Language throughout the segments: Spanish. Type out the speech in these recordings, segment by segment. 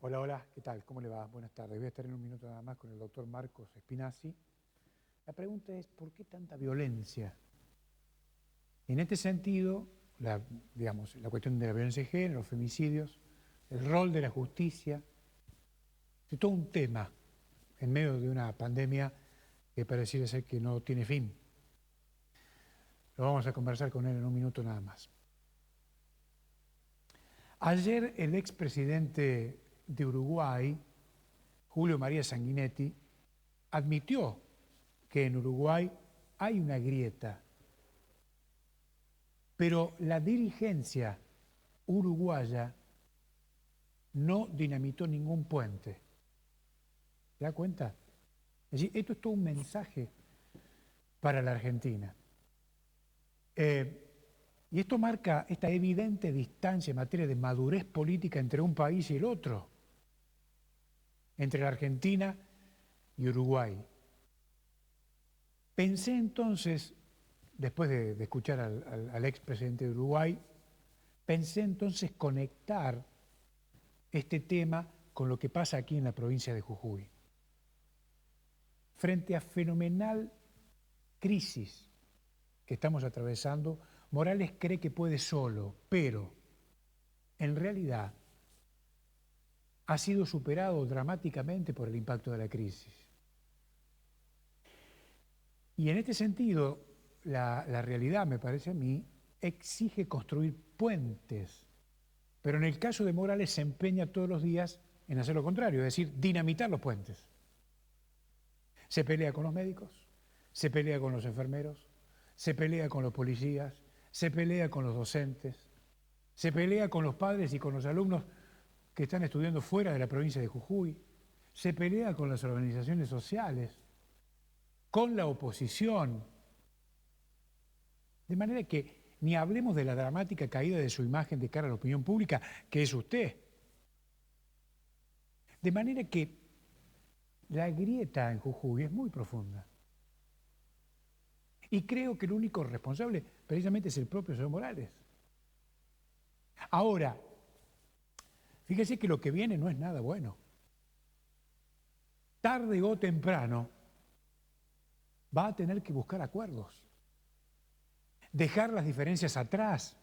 Hola, hola, ¿qué tal? ¿Cómo le va? Buenas tardes. Voy a estar en un minuto nada más con el doctor Marcos Spinazzi. La pregunta es, ¿por qué tanta violencia? En este sentido, digamos, la cuestión de la violencia de género, los femicidios, el rol de la justicia, es todo un tema en medio de una pandemia que pareciera ser que no tiene fin. Lo vamos a conversar con él en un minuto nada más. Ayer el expresidente de Uruguay, Julio María Sanguinetti, admitió que en Uruguay hay una grieta, pero la dirigencia uruguaya no dinamitó ningún puente. ¿Se da cuenta? Es decir, esto es todo un mensaje para la Argentina. Y esto marca esta evidente distancia en materia de madurez política entre un país y el otro, entre la Argentina y Uruguay. Pensé entonces, después de escuchar al expresidente de Uruguay, pensé entonces conectar este tema con lo que pasa aquí en la provincia de Jujuy. Frente a fenomenal crisis que estamos atravesando, Morales cree que puede solo, pero en realidad ha sido superado dramáticamente por el impacto de la crisis. Y en este sentido, la realidad, me parece a mí, exige construir puentes, pero en el caso de Morales se empeña todos los días en hacer lo contrario, es decir, dinamitar los puentes. Se pelea con los médicos, se pelea con los enfermeros, se pelea con los policías, se pelea con los docentes, se pelea con los padres y con los alumnos que están estudiando fuera de la provincia de Jujuy, se pelea con las organizaciones sociales, con la oposición. De manera que ni hablemos de la dramática caída de su imagen de cara a la opinión pública, que es usted. De manera que la grieta en Jujuy es muy profunda. Y creo que el único responsable precisamente es el propio señor Morales. Ahora, fíjese que lo que viene no es nada bueno. Tarde o temprano va a tener que buscar acuerdos, dejar las diferencias atrás.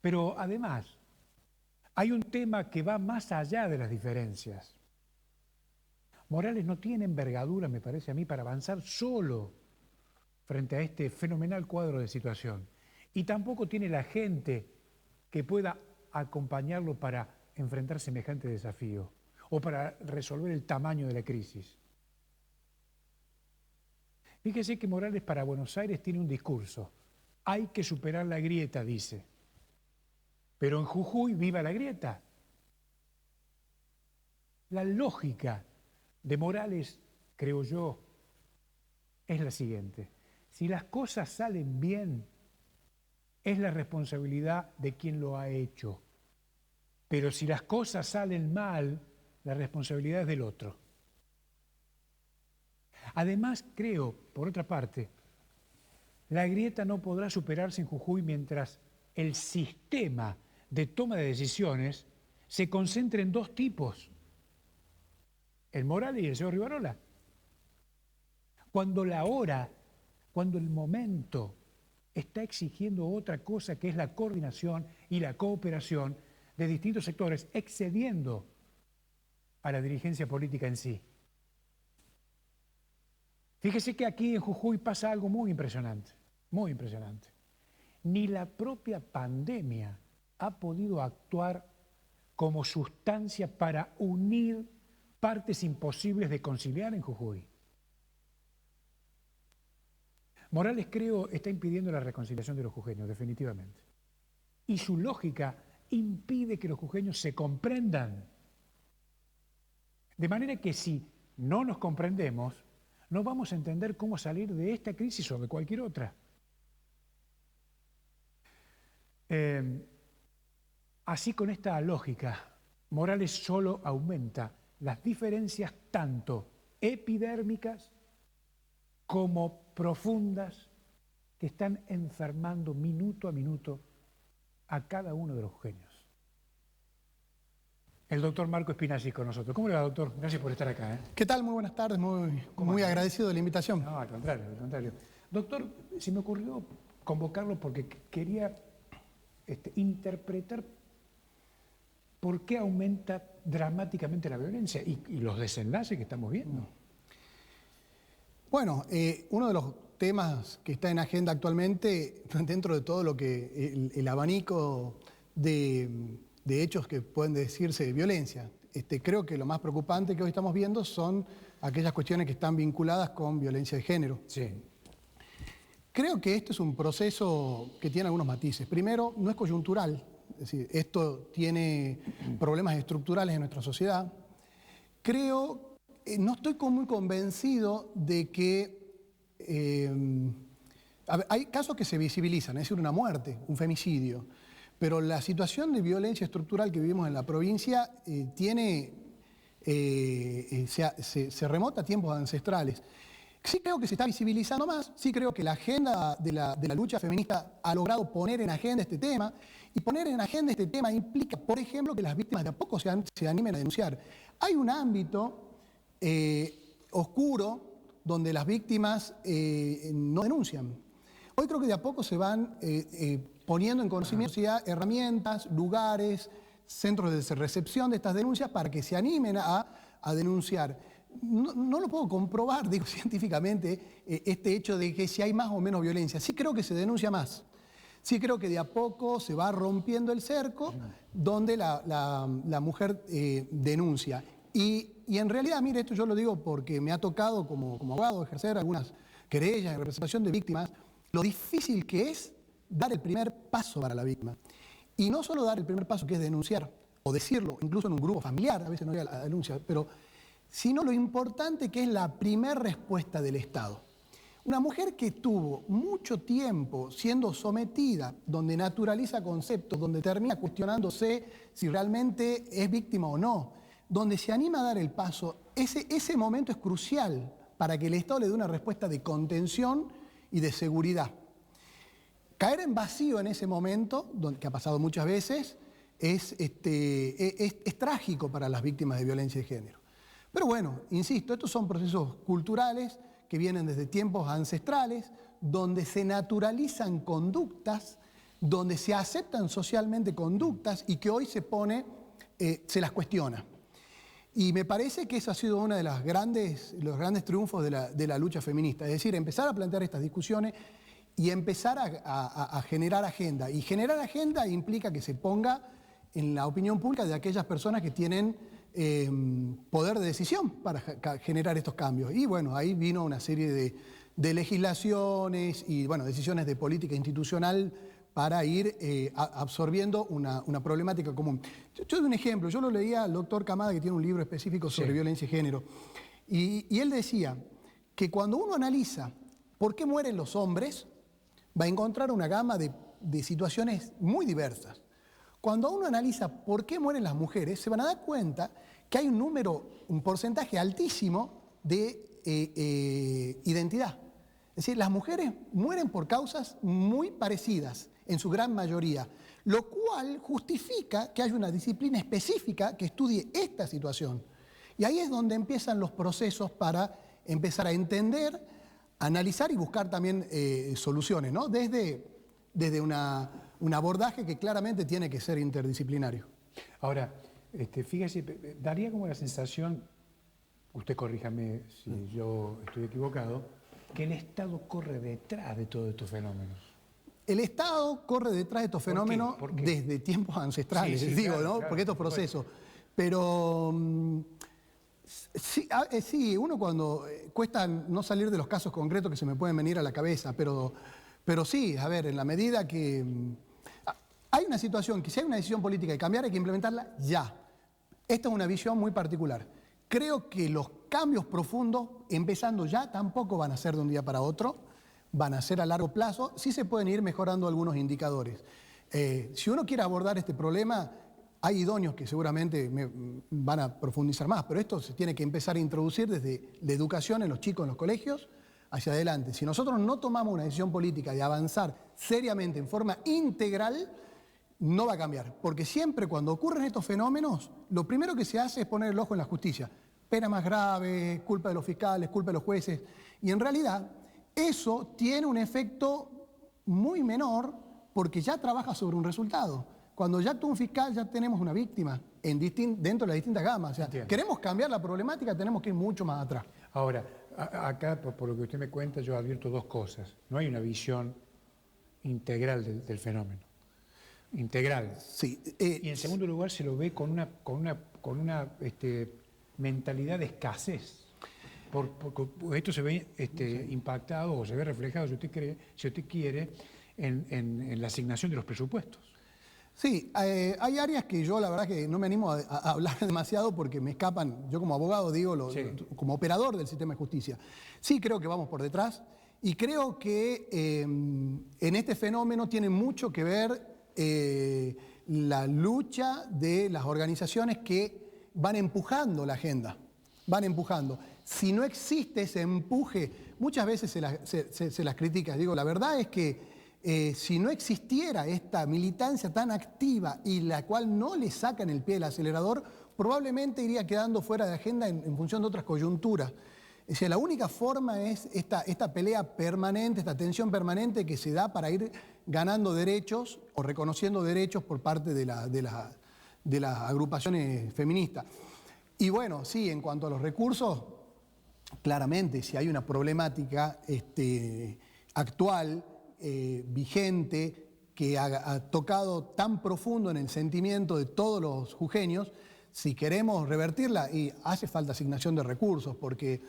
Pero además, hay un tema que va más allá de las diferencias. Morales no tiene envergadura, me parece a mí, para avanzar solo frente a este fenomenal cuadro de situación. Y tampoco tiene la gente que pueda acompañarlo para enfrentar semejante desafío o para resolver el tamaño de la crisis. Fíjese que Morales para Buenos Aires tiene un discurso. Hay que superar la grieta, dice. Pero en Jujuy viva la grieta. La lógica de Morales, creo yo, es la siguiente. Si las cosas salen bien, es la responsabilidad de quien lo ha hecho. Pero si las cosas salen mal, la responsabilidad es del otro. Además, creo, por otra parte, la grieta no podrá superarse en Jujuy mientras el sistema de toma de decisiones se concentre en dos tipos, el Morales y el señor Rivarola. Cuando la hora, cuando el momento está exigiendo otra cosa que es la coordinación y la cooperación de distintos sectores, excediendo a la dirigencia política en sí. Fíjese que aquí en Jujuy pasa algo muy impresionante, muy impresionante. Ni la propia pandemia ha podido actuar como sustancia para unir partes imposibles de conciliar en Jujuy. Morales, creo, está impidiendo la reconciliación de los jujeños, definitivamente. Y su lógica impide que los jujeños se comprendan. De manera que si no nos comprendemos, no vamos a entender cómo salir de esta crisis o de cualquier otra. Así, con esta lógica, Morales solo aumenta las diferencias tanto epidérmicas como profundas que están enfermando minuto a minuto a cada uno de los jujeños. El doctor Marco Spinazzi con nosotros. ¿Cómo le va, doctor? Gracias por estar acá. ¿Qué tal? Muy buenas tardes, muy agradecido de la invitación. No, al contrario, al contrario. Doctor, se me ocurrió convocarlo porque quería interpretar por qué aumenta dramáticamente la violencia y los desenlaces que estamos viendo. Bueno, uno de los temas que está en agenda actualmente, dentro de todo lo que el abanico de hechos que pueden decirse de violencia, creo que lo más preocupante que hoy estamos viendo son aquellas cuestiones que están vinculadas con violencia de género. Sí. Creo que este es un proceso que tiene algunos matices. Primero, no es coyuntural, es decir, esto tiene problemas estructurales en nuestra sociedad. Creo, no estoy muy convencido de que hay casos que se visibilizan, es decir, una muerte, un femicidio, pero la situación de violencia estructural que vivimos en la provincia se remota a tiempos ancestrales. Sí creo que se está visibilizando más, sí creo que la agenda de la lucha feminista ha logrado poner en agenda este tema, y poner en agenda este tema implica, por ejemplo, que las víctimas de a poco se animen a denunciar. Hay un ámbito oscuro donde las víctimas no denuncian. Hoy creo que de a poco se van poniendo en conocimiento herramientas, lugares, centros de recepción de estas denuncias para que se animen a denunciar. No lo puedo comprobar, digo, científicamente, este hecho de que si hay más o menos violencia. Sí creo que se denuncia más. Sí creo que de a poco se va rompiendo el cerco donde la mujer denuncia. Y en realidad, mire, esto yo lo digo porque me ha tocado como abogado ejercer algunas querellas en representación de víctimas, lo difícil que es dar el primer paso para la víctima. Y no solo dar el primer paso, que es denunciar, o decirlo, incluso en un grupo familiar, a veces no llega la denuncia, sino lo importante que es la primera respuesta del Estado. Una mujer que tuvo mucho tiempo siendo sometida, donde naturaliza conceptos, donde termina cuestionándose si realmente es víctima o no, donde se anima a dar el paso, ese momento es crucial para que el Estado le dé una respuesta de contención y de seguridad. Caer en vacío en ese momento, que ha pasado muchas veces, es trágico para las víctimas de violencia de género. Pero bueno, insisto, estos son procesos culturales que vienen desde tiempos ancestrales, donde se naturalizan conductas, donde se aceptan socialmente conductas y que hoy se las cuestiona. Y me parece que eso ha sido uno de los grandes triunfos de la lucha feminista, es decir, empezar a plantear estas discusiones y empezar a generar agenda. Y generar agenda implica que se ponga en la opinión pública de aquellas personas que tienen poder de decisión para generar estos cambios. Y bueno, ahí vino una serie de legislaciones y bueno, decisiones de política institucional para ir absorbiendo una problemática común. Yo doy un ejemplo, yo lo leía al doctor Camada, que tiene un libro específico sobre violencia de género, y él decía que cuando uno analiza por qué mueren los hombres, va a encontrar una gama de situaciones muy diversas. Cuando uno analiza por qué mueren las mujeres, se van a dar cuenta que hay un porcentaje altísimo de identidad. Es decir, las mujeres mueren por causas muy parecidas, en su gran mayoría, lo cual justifica que haya una disciplina específica que estudie esta situación. Y ahí es donde empiezan los procesos para empezar a entender, analizar y buscar también soluciones, ¿no? Desde un abordaje que claramente tiene que ser interdisciplinario. Ahora, fíjese, daría como la sensación, usted corríjame si yo estoy equivocado, que el Estado corre detrás de todos estos fenómenos. El Estado corre detrás de estos fenómenos desde tiempos ancestrales, digo, ¿no? Claro, porque estos procesos. Pero sí, uno cuando cuesta no salir de los casos concretos que se me pueden venir a la cabeza, pero sí, a ver, en la medida que hay una situación que si hay una decisión política de cambiar hay que implementarla ya. Esta es una visión muy particular. Creo que los cambios profundos, empezando ya, tampoco van a ser de un día para otro, van a ser a largo plazo, sí se pueden ir mejorando algunos indicadores. Si uno quiere abordar este problema, hay idóneos que seguramente van a profundizar más, pero esto se tiene que empezar a introducir desde la educación en los chicos, en los colegios, hacia adelante. Si nosotros no tomamos una decisión política de avanzar seriamente, en forma integral, no va a cambiar, porque siempre cuando ocurren estos fenómenos, lo primero que se hace es poner el ojo en la justicia. Pena más grave, culpa de los fiscales, culpa de los jueces. Y en realidad eso tiene un efecto muy menor porque ya trabaja sobre un resultado. Cuando ya actúa un fiscal ya tenemos una víctima dentro de las distintas gamas. O sea, queremos cambiar la problemática, tenemos que ir mucho más atrás. Ahora, acá, por lo que usted me cuenta, yo advierto dos cosas. No hay una visión integral del fenómeno. Integral. Sí. Y en segundo lugar se lo ve con una mentalidad de escasez. Esto se ve impactado o se ve reflejado, si usted quiere, en la asignación de los presupuestos. Sí, hay áreas que yo la verdad que no me animo a hablar demasiado porque me escapan, yo como abogado digo, como operador del sistema de justicia. Sí creo que vamos por detrás y creo que en este fenómeno tiene mucho que ver la lucha de las organizaciones que van empujando la agenda, van empujando. Si no existe ese empuje, muchas veces se las critica. Digo, la verdad es que si no existiera esta militancia tan activa y la cual no le sacan el pie del acelerador, probablemente iría quedando fuera de agenda en función de otras coyunturas. O sea, la única forma es esta pelea permanente, esta tensión permanente que se da para ir ganando derechos o reconociendo derechos por parte de las agrupaciones feministas. Y bueno, sí, en cuanto a los recursos, claramente si hay una problemática actual, vigente, que ha tocado tan profundo en el sentimiento de todos los jujeños, si queremos revertirla, y hace falta asignación de recursos, porque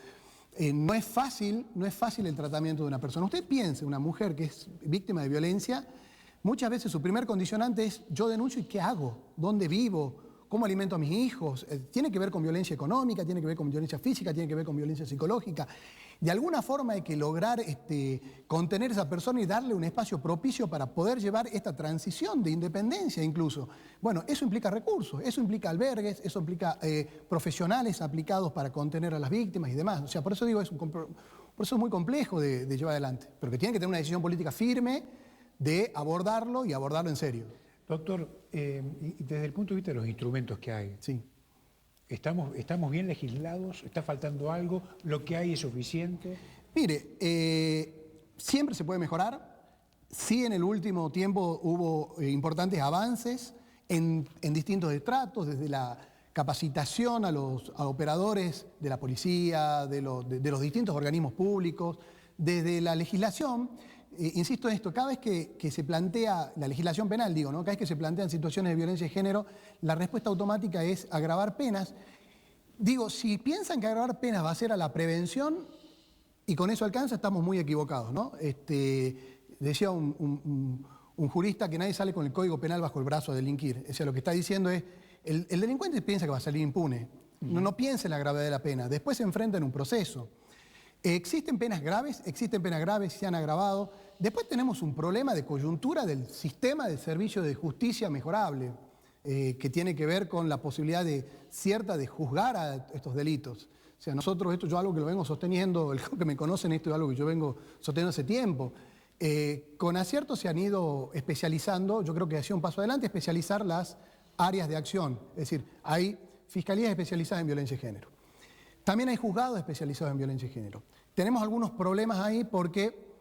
no es fácil el tratamiento de una persona. Usted piense, una mujer que es víctima de violencia, muchas veces su primer condicionante es: yo denuncio y ¿qué hago? ¿Dónde vivo? ¿Cómo alimento a mis hijos? Tiene que ver con violencia económica, tiene que ver con violencia física, tiene que ver con violencia psicológica. De alguna forma hay que lograr contener a esa persona y darle un espacio propicio para poder llevar esta transición de independencia incluso. Bueno, eso implica recursos, eso implica albergues, eso implica profesionales aplicados para contener a las víctimas y demás. O sea, por eso digo, es muy complejo de llevar adelante, pero que tiene que tener una decisión política firme de abordarlo y abordarlo en serio. Doctor, y desde el punto de vista de los instrumentos que hay, sí. ¿Estamos bien legislados? ¿Está faltando algo? ¿Lo que hay es suficiente? Mire, siempre se puede mejorar. Sí, en el último tiempo hubo importantes avances en distintos estratos, desde la capacitación a los operadores de la policía, de los distintos organismos públicos, desde la legislación. Insisto en esto, cada vez que se plantea la legislación penal, digo, ¿no? Cada vez que se plantean situaciones de violencia de género, la respuesta automática es agravar penas. Digo, si piensan que agravar penas va a ser a la prevención y con eso alcanza, estamos muy equivocados, ¿no? Decía un jurista que nadie sale con el Código Penal bajo el brazo a delinquir. O sea, lo que está diciendo es, el delincuente piensa que va a salir impune, no piensa en la gravedad de la pena, después se enfrenta en un proceso. Existen penas graves, se han agravado. Después tenemos un problema de coyuntura del sistema de servicio de justicia mejorable, que tiene que ver con la posibilidad de juzgar a estos delitos. O sea, nosotros, esto yo algo que lo vengo sosteniendo, los que me conocen, esto es algo que yo vengo sosteniendo hace tiempo. Con acierto se han ido especializando, yo creo que ha sido un paso adelante, especializar las áreas de acción. Es decir, hay fiscalías especializadas en violencia de género. También hay juzgados especializados en violencia de género. Tenemos algunos problemas ahí porque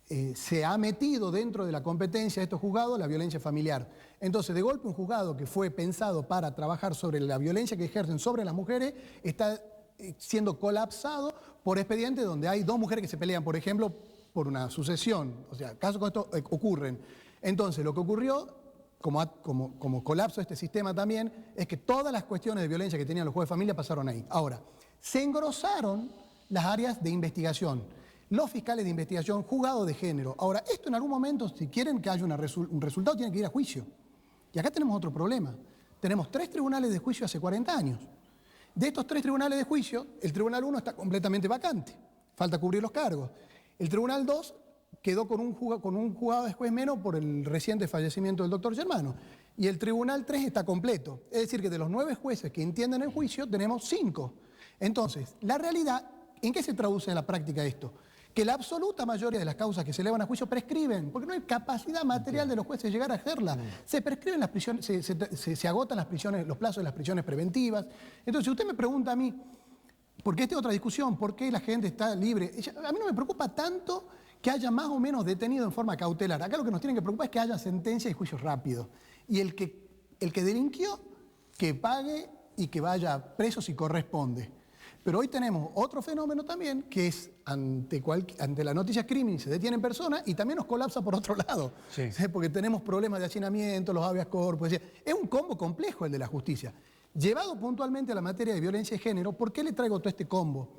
se ha metido dentro de la competencia de estos juzgados la violencia familiar. Entonces, de golpe, un juzgado que fue pensado para trabajar sobre la violencia que ejercen sobre las mujeres está siendo colapsado por expedientes donde hay dos mujeres que se pelean, por ejemplo, por una sucesión. O sea, casos como estos ocurren. Entonces, lo que ocurrió, como colapso de este sistema también, es que todas las cuestiones de violencia que tenían los jueces de familia pasaron ahí. Ahora, se engrosaron las áreas de investigación, los fiscales de investigación, juzgados de género. Ahora, esto en algún momento, si quieren que haya un resultado, tienen que ir a juicio. Y acá tenemos otro problema. Tenemos 3 tribunales de juicio hace 40 años. De estos 3 tribunales de juicio, el Tribunal 1 está completamente vacante. Falta cubrir los cargos. El Tribunal 2 quedó con un juzgado de juez menos por el reciente fallecimiento del doctor Germano. Y el Tribunal 3 está completo. Es decir, que de los 9 jueces que entienden el juicio, tenemos 5. Entonces, la realidad, ¿en qué se traduce en la práctica esto? que la absoluta mayoría de las causas que se elevan a juicio prescriben, porque no hay capacidad material de los jueces de llegar a hacerla. Se prescriben las prisiones, se agotan las prisiones, los plazos de las prisiones preventivas. Entonces, si usted me pregunta a mí, porque esta es otra discusión, ¿por qué la gente está libre? A mí no me preocupa tanto que haya más o menos detenido en forma cautelar. Acá lo que nos tiene que preocupar es que haya sentencia y juicios rápidos. Y el que delinquió, que pague y que vaya preso si corresponde. Pero hoy tenemos otro fenómeno también, que es ante la noticia crimen se detienen personas y también nos colapsa por otro lado. Sí. Porque tenemos problemas de hacinamiento, los habeas corpus. Es un combo complejo el de la justicia. Llevado puntualmente a la materia de violencia de género, ¿por qué le traigo todo este combo?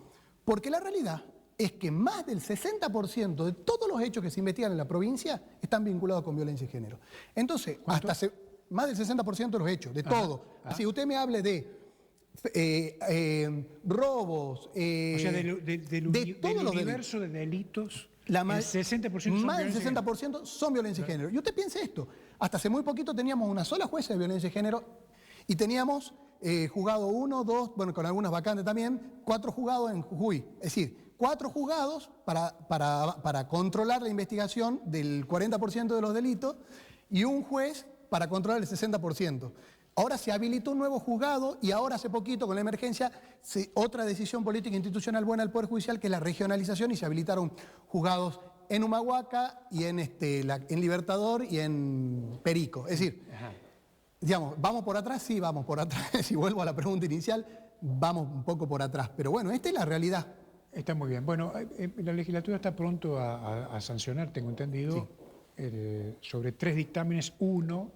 Porque la realidad es que más del 60% de todos los hechos que se investigan en la provincia están vinculados con violencia de género. Entonces, más del 60% de los hechos, de todo. Si usted me hable de robos, o sea, del universo de delitos, el 60% más del 60% son violencia de género. Y usted piense esto, hasta hace muy poquito teníamos una sola jueza de violencia de género y teníamos juzgado 1, 2, bueno, con algunas vacantes también, 4 juzgados en Jujuy. Es decir, 4 juzgados para controlar la investigación del 40% de los delitos y un juez para controlar el 60%. Ahora se habilitó un nuevo juzgado y ahora hace poquito con la emergencia otra decisión política institucional buena del Poder Judicial que es la regionalización y se habilitaron juzgados en Humahuaca y en Libertador y en Perico. Es decir, digamos, ¿vamos por atrás? Sí, vamos por atrás. Si vuelvo a la pregunta inicial, vamos un poco por atrás. Pero bueno, esta es la realidad. Está muy bien. Bueno, la legislatura está pronto a sancionar, tengo entendido, sobre 3 dictámenes. Uno,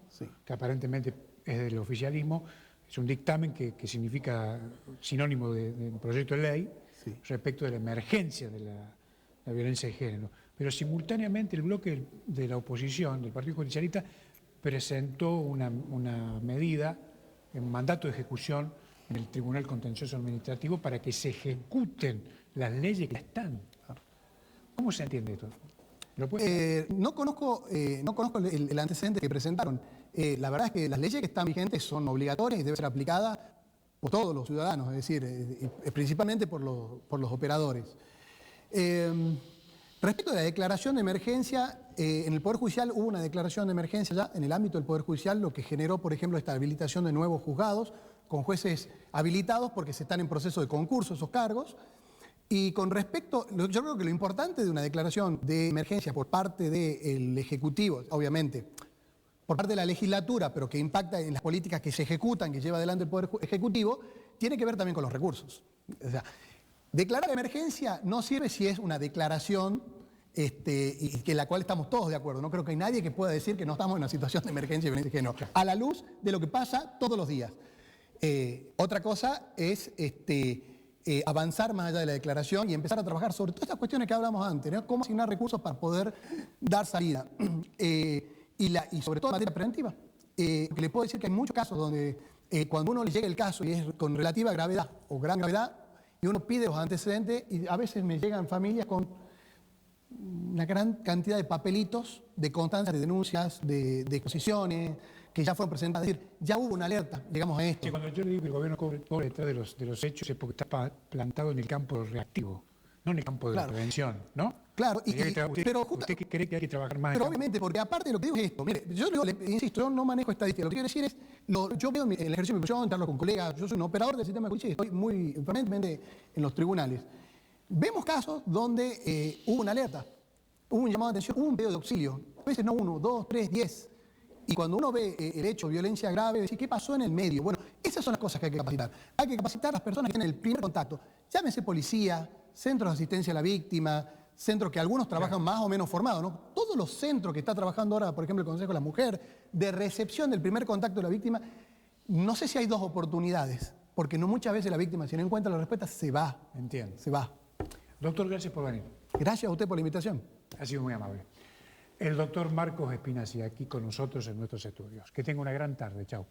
que aparentemente es del oficialismo, es un dictamen que significa sinónimo de un proyecto de ley respecto de la emergencia de la violencia de género. Pero simultáneamente el bloque de la oposición, del Partido Justicialista, presentó una medida, un mandato de ejecución en el Tribunal Contencioso Administrativo para que se ejecuten las leyes que están. ¿Cómo se entiende esto? No conozco el antecedente que presentaron. La verdad es que las leyes que están vigentes son obligatorias y deben ser aplicadas por todos los ciudadanos, es decir, principalmente por los operadores. Respecto de la declaración de emergencia, en el Poder Judicial hubo una declaración de emergencia ya en el ámbito del Poder Judicial, lo que generó, por ejemplo, esta habilitación de nuevos juzgados con jueces habilitados porque se están en proceso de concurso esos cargos. Y con respecto, yo creo que lo importante de una declaración de emergencia por parte del Ejecutivo, obviamente, por parte de la legislatura, pero que impacta en las políticas que se ejecutan, que lleva adelante el Poder Ejecutivo, tiene que ver también con los recursos. O sea, declarar emergencia no sirve si es una declaración y que la cual estamos todos de acuerdo. No creo que hay nadie que pueda decir que no estamos en una situación de emergencia y violencia de género, a la luz de lo que pasa todos los días. Otra cosa es avanzar más allá de la declaración y empezar a trabajar sobre todas estas cuestiones que hablamos antes, ¿no? Cómo asignar recursos para poder dar salida. Y sobre todo en materia preventiva. Que le puedo decir que hay muchos casos donde cuando uno le llega el caso y es con relativa gravedad o gran gravedad, y uno pide los antecedentes, y a veces me llegan familias con una gran cantidad de papelitos, de constancias, de denuncias, de exposiciones, que ya fueron presentadas. Es decir, ya hubo una alerta, digamos a esto. Sí, cuando yo le digo que el gobierno cobre detrás de los hechos es porque está plantado en el campo reactivo, no en el campo de la prevención, ¿no? Claro, ¿Usted cree que hay que trabajar más? Pero obviamente, porque aparte de lo que digo es esto, mire, yo insisto, yo no manejo estadísticas, lo que quiero decir es, yo veo en el ejercicio de mi profesión, hablo con colegas, yo soy un operador del sistema de justicia y estoy muy permanentemente en los tribunales. Vemos casos donde hubo una alerta, hubo un llamado de atención, hubo un pedido de auxilio, a veces no 1, 2, 3, 10. Y cuando uno ve el hecho, violencia grave, decir, ¿qué pasó en el medio? Bueno, esas son las cosas que hay que capacitar. Hay que capacitar a las personas que tienen el primer contacto. Llámese policía, centros de asistencia a la víctima, centros que algunos trabajan más o menos formados, ¿no? Todos los centros que está trabajando ahora, por ejemplo, el Consejo de la Mujer, de recepción del primer contacto de la víctima, no sé si hay 2 oportunidades, porque no muchas veces la víctima, si no encuentra la respuesta, se va. Entiendo. Se va. Doctor, gracias por venir. Gracias a usted por la invitación. Ha sido muy amable. El doctor Marcos Espinazi, aquí con nosotros en nuestros estudios. Que tenga una gran tarde. Chao.